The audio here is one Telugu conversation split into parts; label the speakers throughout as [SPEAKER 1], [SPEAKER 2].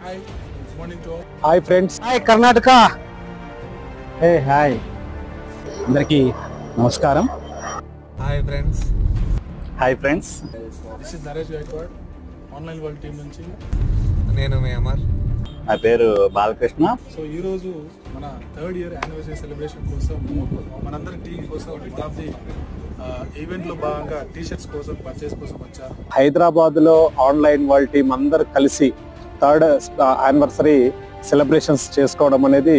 [SPEAKER 1] Hi, good morning to all.
[SPEAKER 2] Hi friends.
[SPEAKER 3] Hi Karnataka.
[SPEAKER 2] Hey, hi. అందరికీ నమస్కారం.
[SPEAKER 1] Hi friends.
[SPEAKER 2] Hi friends.
[SPEAKER 1] This is Naresh Gaikwad, Online World Team నుంచి.
[SPEAKER 4] నేను మీ అమర్.
[SPEAKER 2] నా పేరు బాలకృష్ణ.
[SPEAKER 1] సో ఈ రోజు మన 3rd year యానివర్సరీ సెలబ్రేషన్ కోసం మనందరి టీం కోసం వన్ ఆఫ్ ది ఈవెంట్ లో భాగంగా టీ-షర్ట్స్ కోసం పర్చేస్ కోసం వచ్చారు.
[SPEAKER 2] హైదరాబాద్ లో ఆన్లైన్ వరల్డ్ టీం అందరు కలిసి 3rd యానివర్సరీ సెలబ్రేషన్స్ చేసుకోవడం అనేది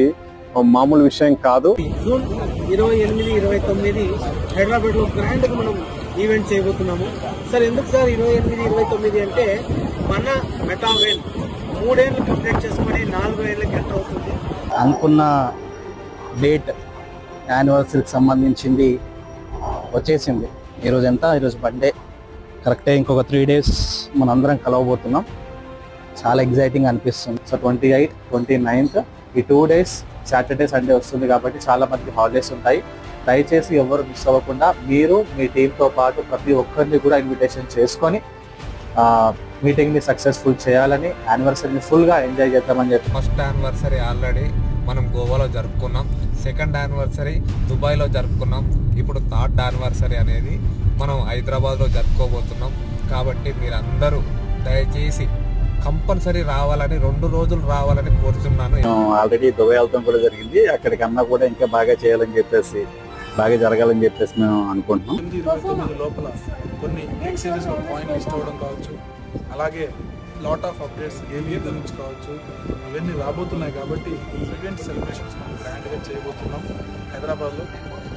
[SPEAKER 2] మామూలు విషయం కాదు.
[SPEAKER 3] జూన్ 28, 29 హైదరాబాద్ లో గ్రాండ్ గా మనం ఈవెంట్ చేయబోతున్నాము. సార్ ఎందుకు సార్ 28, 29 అంటే మన మెటావేల్ 3 ఏళ్ళు కంప్లీట్ చేసుకొని 4 ఏళ్ళకి ఎంటర్ అవుతుంది.
[SPEAKER 5] అనుకున్న డేట్ యానివర్సరీకి సంబంధించింది వచ్చేసింది. ఈరోజు ఎంత? ఈరోజు బర్త్డే. కరెక్టే ఇంకొక 3 days మనం అందరం కలవబోతున్నాం. చాలా ఎగ్జైటింగ్ అనిపిస్తుంది. సో 28, 29 ఈ 2 days సాటర్డే సండే వస్తుంది కాబట్టి చాలా మంది హాలిడేస్ ఉంటాయి. దయచేసి ఎవరు మిస్ అవ్వకుండా మీరు మీ టీంతో పాటు ప్రతి ఒక్కరిని కూడా ఇన్విటేషన్ చేసుకొని మీటింగ్ని సక్సెస్ఫుల్ చేయాలని, యానివర్సరీని ఫుల్గా ఎంజాయ్ చేద్దామని చెప్పి.
[SPEAKER 4] ఫస్ట్ యానివర్సరీ ఆల్రెడీ మనం గోవాలో జరుపుకున్నాం. సెకండ్ యానివర్సరీ దుబాయ్లో జరుపుకున్నాం. ఇప్పుడు 3rd యానివర్సరీ అనేది మనం హైదరాబాద్లో జరుపుకోబోతున్నాం. కాబట్టి మీరందరూ దయచేసి కంపల్సరీ రావాలని, 2 రోజులు రావాలని కోరుతున్నాను.
[SPEAKER 2] ఆల్రెడీ దుబాయ్ వెళ్తాం కూడా జరిగింది. అక్కడికన్నా కూడా ఇంకా బాగా చేయాలని చెప్పేసి, బాగా జరగాలని చెప్పేసి మేము అనుకుంటున్నాం.
[SPEAKER 1] 29 లోపల కొన్ని ఎక్స్చేంజెస్ పాయింట్ లిస్ట్ అవ్వడం కావచ్చు, అలాగే లాట్ ఆఫ్ అప్డేట్స్ ఏలియా గురించి కావచ్చు, ఇవన్నీ రాబోతున్నాయి. కాబట్టి ఈ ఈవెంట్ సెలబ్రేషన్స్ మనం గ్రాండ్గా చేయబోతున్నాం హైదరాబాద్లో.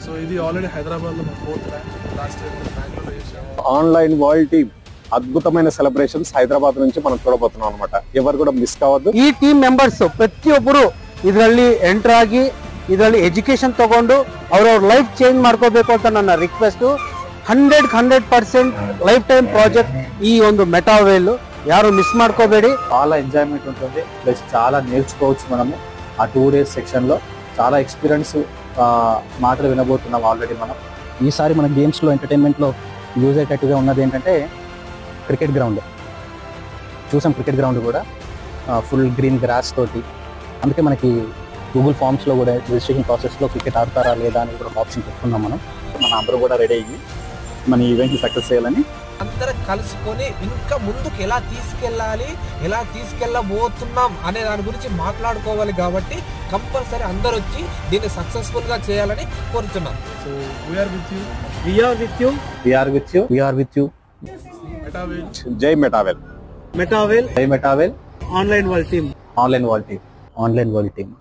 [SPEAKER 1] సో ఇది ఆల్రెడీ హైదరాబాద్లో మన 4th బ్రాంచ్, లాస్ట్ ఇయర్ బెంగళూరులో చేసాము.
[SPEAKER 2] ఆన్లైన్ వరల్డ్ టీమ్ అద్భుతమైన సెలబ్రేషన్స్ హైదరాబాద్ నుంచి మనం చూడబోతున్నాం అనమాట. ఎవరు కూడా మిస్ కావద్దు.
[SPEAKER 3] ಈ ಟೀಮ್ ಮೆಂಬರ್ಸ್ ಪ್ರತಿಯೊಬ್ಬರು ಇದರಲ್ಲಿ ಎಂಟರ್ ಆಗಿ ಇದರಲ್ಲಿ ಎಜುಕೇಶನ್ ತಗೊಂಡು ಅವ್ರವ್ರ ಲೈಫ್ ಚೇಂಜ್ ಮಾಡ್ಕೋಬೇಕು ಅಂತ ನನ್ನ ರಿಕ್ವೆಸ್ಟ್. 100% ಲೈಫ್ ಟೈಮ್ ಪ್ರಾಜೆಕ್ಟ್ ಈ ಒಂದು ಮೆಟಾವೇಲ್, ಯಾರು ಮಿಸ್ ಮಾಡ್ಕೋಬೇಡಿ.
[SPEAKER 5] చాలా ఎంజాయ్మెంట్ ఉంటుంది, ప్లస్ చాలా నేర్చుకోవచ్చు మనము. ఆ 2 days సెక్షన్లో చాలా ఎక్స్పీరియన్స్ మాటలు వినబోతున్నాం ఆల్రెడీ మనం. ఈసారి మన గేమ్స్లో ఎంటర్టైన్మెంట్లో యూజ్ అయ్యేటట్టుగా ఉన్నది ఏంటంటే క్రికెట్ గ్రౌండ్. చూసాం క్రికెట్ గ్రౌండ్ కూడా ఫుల్ గ్రీన్ గ్రాస్ తోటి. అందుకే మనకి గూగుల్ ఫామ్స్లో కూడా రిజిస్ట్రేషన్ ప్రాసెస్లో క్రికెట్ ఆడతారా లేదా అని కూడా ఆప్షన్ పెట్టుకున్నాం మనం.
[SPEAKER 2] మన అందరూ కూడా రెడీ అయ్యి మన ఈవెంట్ని సక్సెస్ చేయాలని
[SPEAKER 4] అందరం కలుసుకొని ఇంకా ముందుకు ఎలా తీసుకెళ్ళాలి, ఎలా తీసుకెళ్ళబోతున్నాం అనే దాని గురించి మాట్లాడుకోవాలి. కాబట్టి కంపల్సరీ అందరూ వచ్చి దీన్ని సక్సెస్ఫుల్గా చేయాలని కోరుతున్నాం.
[SPEAKER 1] So we are with you.
[SPEAKER 3] We are with you.
[SPEAKER 5] We are with you. We are with you.
[SPEAKER 1] మెటావేల్.
[SPEAKER 2] జై మెటావెల్.
[SPEAKER 3] మెటావేల్
[SPEAKER 5] జై మెటావేల్.
[SPEAKER 3] Online world team.
[SPEAKER 5] Online world team. Online world team.